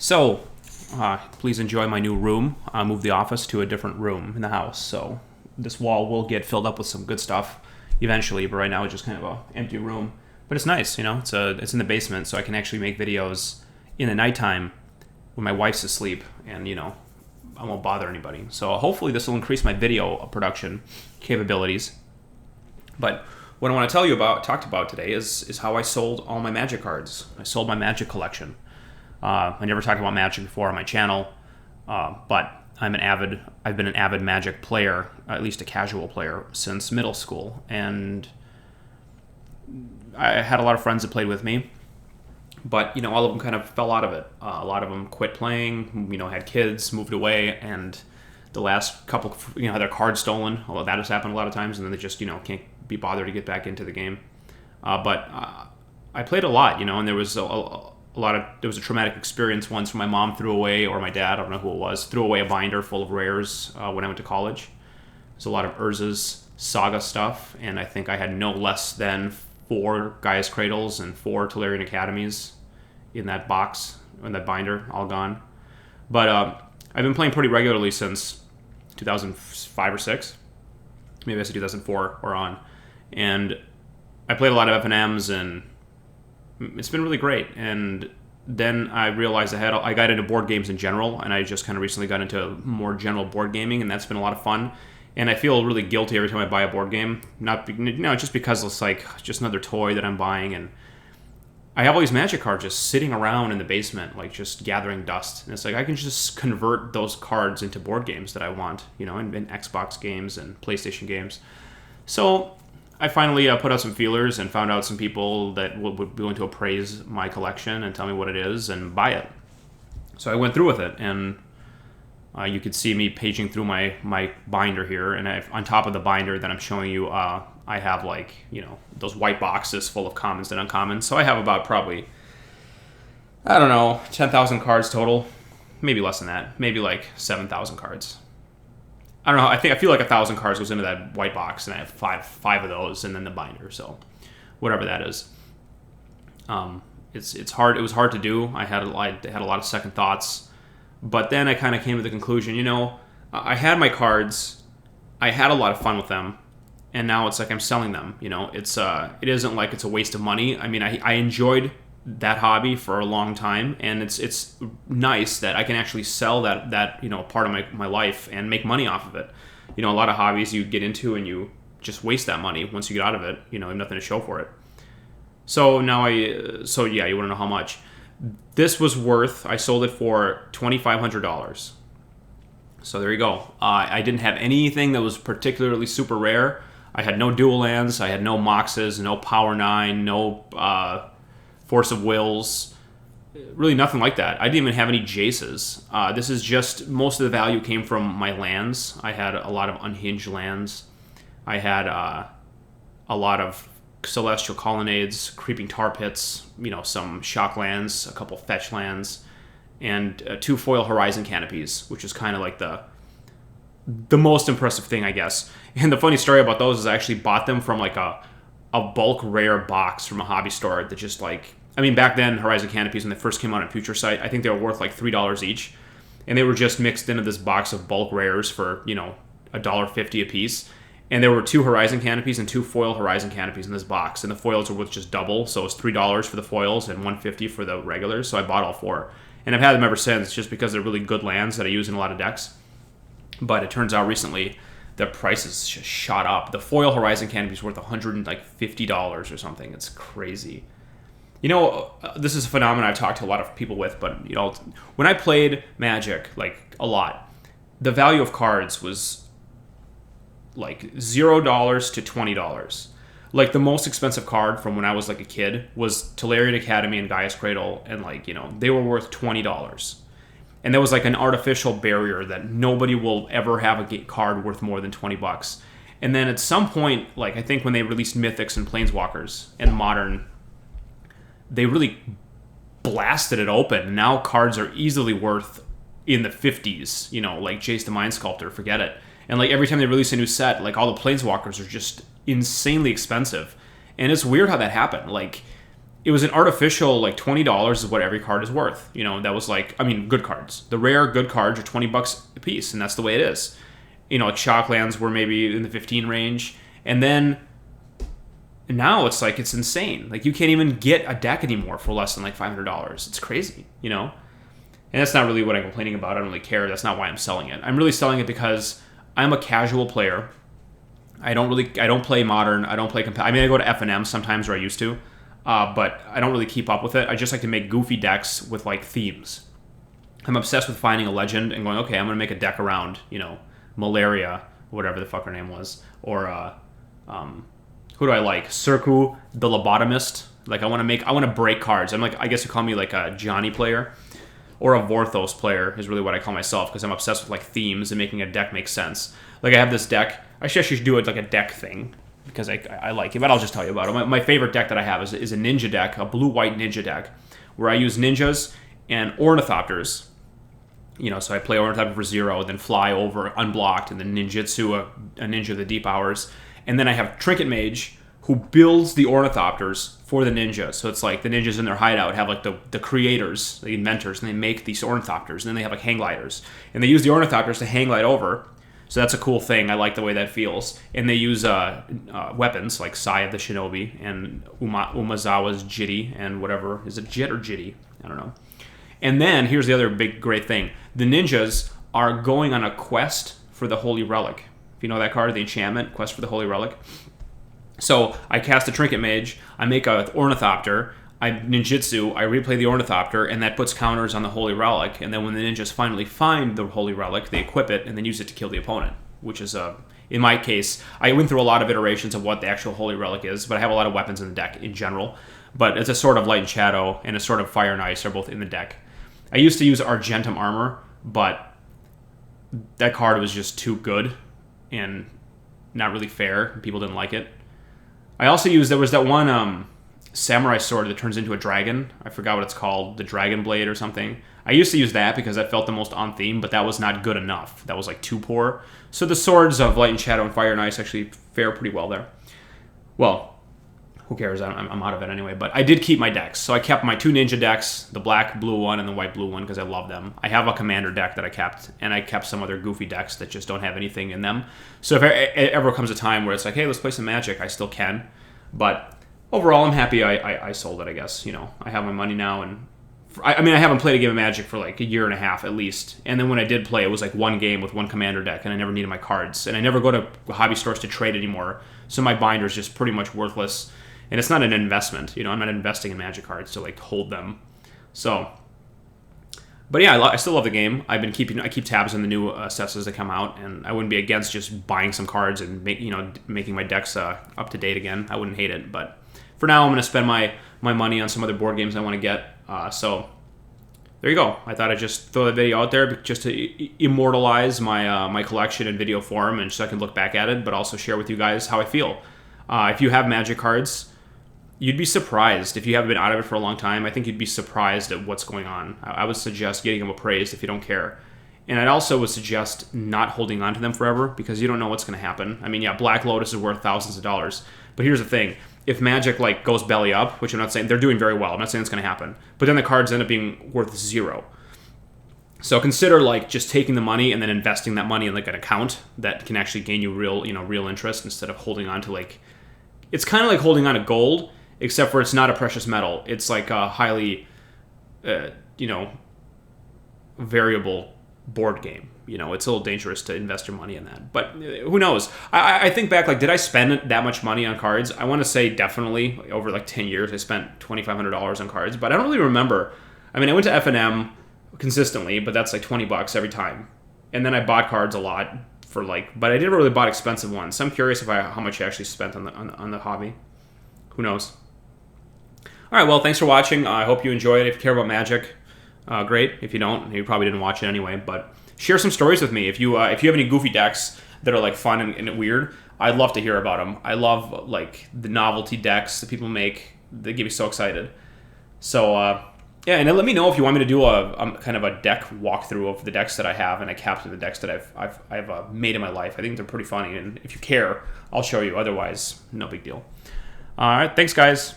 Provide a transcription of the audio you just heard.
So, please enjoy my new room. I moved the office to a different room in the house, so this wall will get filled up with some good stuff eventually. But right now, it's just kind of a empty room. But it's nice, you know. It's in the basement, so I can actually make videos in the nighttime when my wife's asleep, and I won't bother anybody. So hopefully, this will increase my video production capabilities. But what I want to talk about today is how I sold all my Magic cards. I sold my Magic collection. I never talked about Magic before on my channel, but I've been an avid Magic player, at least a casual player, since middle school, and I had a lot of friends that played with me, but all of them kind of fell out of it. A lot of them quit playing, had kids, moved away, and the last couple, had their cards stolen. Although that has happened a lot of times, and then they just can't be bothered to get back into the game. But I played a lot, and there was there was a traumatic experience once when my mom threw away, or my dad, I don't know who it was, threw away a binder full of rares when I went to college. There's a lot of Urza's Saga stuff, and I think I had no less than 4 Gaia's Cradles and 4 Tolarian Academies in that box, in that binder, all gone. But I've been playing pretty regularly since 2005 or 6. Maybe I said 2004 or on. And I played a lot of F&Ms, and it's been really great. And then I realized I got into board games in general, and I just kind of recently got into more general board gaming, and that's been a lot of fun. And I feel really guilty every time I buy a board game, just because it's like just another toy that I'm buying, and I have all these Magic cards just sitting around in the basement, like just gathering dust. And it's like I can just convert those cards into board games that I want, in Xbox games and PlayStation games. So I finally put out some feelers and found out some people that would be willing to appraise my collection and tell me what it is and buy it. So I went through with it, and you could see me paging through my binder here, and on top of the binder that I'm showing you, I have those white boxes full of commons and uncommons. So I have about probably, 10,000 cards total, maybe less than that, maybe like 7,000 cards. I don't know. I feel like 1,000 cards goes into that white box, and I have five of those, and then the binder. So whatever that is, it's hard. It was hard to do. I had a lot of second thoughts. But then I kind of came to the conclusion, I had my cards, I had a lot of fun with them, and now it's like I'm selling them. It isn't like it's a waste of money. I mean, I enjoyed that hobby for a long time, and it's nice that I can actually sell that part of my life and make money off of it. A lot of hobbies you get into and you just waste that money once you get out of it. You have nothing to show for it. So now you want to know how much. This was worth, I sold it for $2,500. So there you go. I didn't have anything that was particularly super rare. I had no dual lands, I had no Moxes, no Power 9, no Force of Wills, really nothing like that. I didn't even have any Jaces. This is just, most of the value came from my lands. I had a lot of unhinged lands. I had a lot of Celestial Colonnades, Creeping Tar Pits, some shock lands, a couple fetch lands, and 2 foil Horizon Canopies, which is kind of like the most impressive thing, I guess. And the funny story about those is I actually bought them from like a bulk rare box from a hobby store that just back then, Horizon Canopies, when they first came out on Future Sight, I think they were worth like $3 each, and they were just mixed into this box of bulk rares for $1.50 a piece. And there were 2 Horizon Canopies and 2 foil Horizon Canopies in this box. And the foils were worth just double. So it was $3 for the foils and $1.50 for the regulars. So I bought all 4. And I've had them ever since, just because they're really good lands that I use in a lot of decks. But it turns out recently the prices just shot up. The foil Horizon Canopy is worth $150 or something. It's crazy. This is a phenomenon I've talked to a lot of people with. But, when I played Magic, a lot, the value of cards was $0 to $20. The most expensive card from when I was a kid was Tolarian Academy and Gaia's Cradle, and they were worth $20. And there was an artificial barrier that nobody will ever have a card worth more than $20. And then at some point, I think when they released Mythics and Planeswalkers and Modern, they really blasted it open. Now cards are easily worth in the 50s, Jace the Mind Sculptor, forget it. And every time they release a new set, all the Planeswalkers are just insanely expensive. And it's weird how that happened. it was an artificial like $20 is what every card is worth. You know, that was like, I mean, good cards. The rare good cards are $20 a piece, and that's the way it is. You know, like Shocklands were maybe in the 15 range, and then now it's like it's insane. Like you can't even get a deck anymore for less than like $500. It's crazy, you know. And that's not really what I'm complaining about. I don't really care. That's not why I'm selling it. I'm really selling it because I'm a casual player. I don't play Modern. I don't play I mean, I go to F&M sometimes, where I used to. But I don't really keep up with it. I just like to make goofy decks with like themes. I'm obsessed with finding a legend and going, okay, I'm going to make a deck around, you know, Malaria, whatever the fuck her name was. Or, who do I like? Circu, the Lobotomist. Like I want to break cards. I'm like, I guess you call me like a Johnny player. Or a Vorthos player is really what I call myself, because I'm obsessed with like themes and making a deck make sense. Like I have this deck. I should do it like a deck thing, because I like it, but I'll just tell you about it. My favorite deck that I have is a ninja deck, a blue-white ninja deck, where I use ninjas and ornithopters. You know, so I play ornithopter for 0, then fly over unblocked, and then ninjutsu a ninja of the deep hours. And then I have Trinket Mage, who builds the ornithopters for the ninja. So it's like the ninjas in their hideout have like the creators, the inventors, and they make these ornithopters. And then they have like hang gliders. And they use the ornithopters to hang glide over. So that's a cool thing. I like the way that feels. And they use weapons like Sai of the Shinobi and Umazawa's Jitty and whatever. Is it Jit or Jitty? I don't know. And then here's the other big great thing. The ninjas are going on a quest for the Holy Relic. If you know that card, the enchantment, Quest for the Holy Relic. So I cast a Trinket Mage, I make a Ornithopter, I ninjutsu, I replay the Ornithopter, and that puts counters on the Holy Relic. And then when the ninjas finally find the Holy Relic, they equip it and then use it to kill the opponent, which is, in my case, I went through a lot of iterations of what the actual Holy Relic is, but I have a lot of weapons in the deck in general. But it's a Sword of Light and Shadow and a Sword of Fire and Ice are both in the deck. I used to use Argentum Armor, but that card was just too good and not really fair. People didn't like it. I also used, there was that one samurai sword that turns into a dragon. I forgot what it's called, the Dragon Blade or something. I used to use that because that felt the most on theme, but that was not good enough. That was like too poor. So the swords of Light and Shadow and Fire and Ice actually fare pretty well there. Well, who cares? I'm out of it anyway. But I did keep my decks. So I kept my 2 ninja decks, the black-blue one and the white-blue one, because I love them. I have a commander deck that I kept, and I kept some other goofy decks that just don't have anything in them. So if it ever comes a time where it's like, hey, let's play some Magic, I still can. But overall, I'm happy I sold it, I guess. You know, I have my money now, and I haven't played a game of Magic for like a year and a half at least. And then when I did play, it was like one game with one commander deck, and I never needed my cards. And I never go to hobby stores to trade anymore, so my binder is just pretty much worthless. And it's not an investment, you know. I'm not investing in Magic cards to like hold them. So, but yeah, I still love the game. I keep tabs on the new sets as they come out, and I wouldn't be against just buying some cards and making my decks up to date again. I wouldn't hate it, but for now, I'm going to spend my money on some other board games I want to get. So there you go. I thought I'd just throw that video out there just to immortalize my collection in video form, and so I can look back at it, but also share with you guys how I feel. If you have Magic cards, you'd be surprised. If you haven't been out of it for a long time, I think you'd be surprised at what's going on. I would suggest getting them appraised if you don't care. And I also would suggest not holding on to them forever, because you don't know what's going to happen. I mean, yeah, Black Lotus is worth thousands of dollars. But here's the thing. If Magic like goes belly up, which I'm not saying, they're doing very well. I'm not saying it's going to happen. But then the cards end up being worth 0. So consider like just taking the money and then investing that money in like an account that can actually gain you real interest, instead of holding on to like, it's kind of like holding on to gold, except for it's not a precious metal. It's like a highly, variable board game. You know, it's a little dangerous to invest your money in that. But who knows? I think back, like, did I spend that much money on cards? I want to say definitely over like 10 years I spent $2,500 on cards, but I don't really remember. I mean, I went to F&M consistently, but that's like $20 every time. And then I bought cards a lot but I didn't really buy expensive ones. So I'm curious how much I actually spent on the hobby. Who knows? All right, well, thanks for watching. I hope you enjoyed it. If you care about Magic, great. If you don't, you probably didn't watch it anyway. But share some stories with me. If you have any goofy decks that are like fun and weird, I'd love to hear about them. I love like the novelty decks that people make. They get me so excited. So yeah, and then let me know if you want me to do a kind of a deck walkthrough of the decks that I have, and I capture the decks that I've made in my life. I think they're pretty funny, and if you care, I'll show you. Otherwise, no big deal. All right, thanks, guys.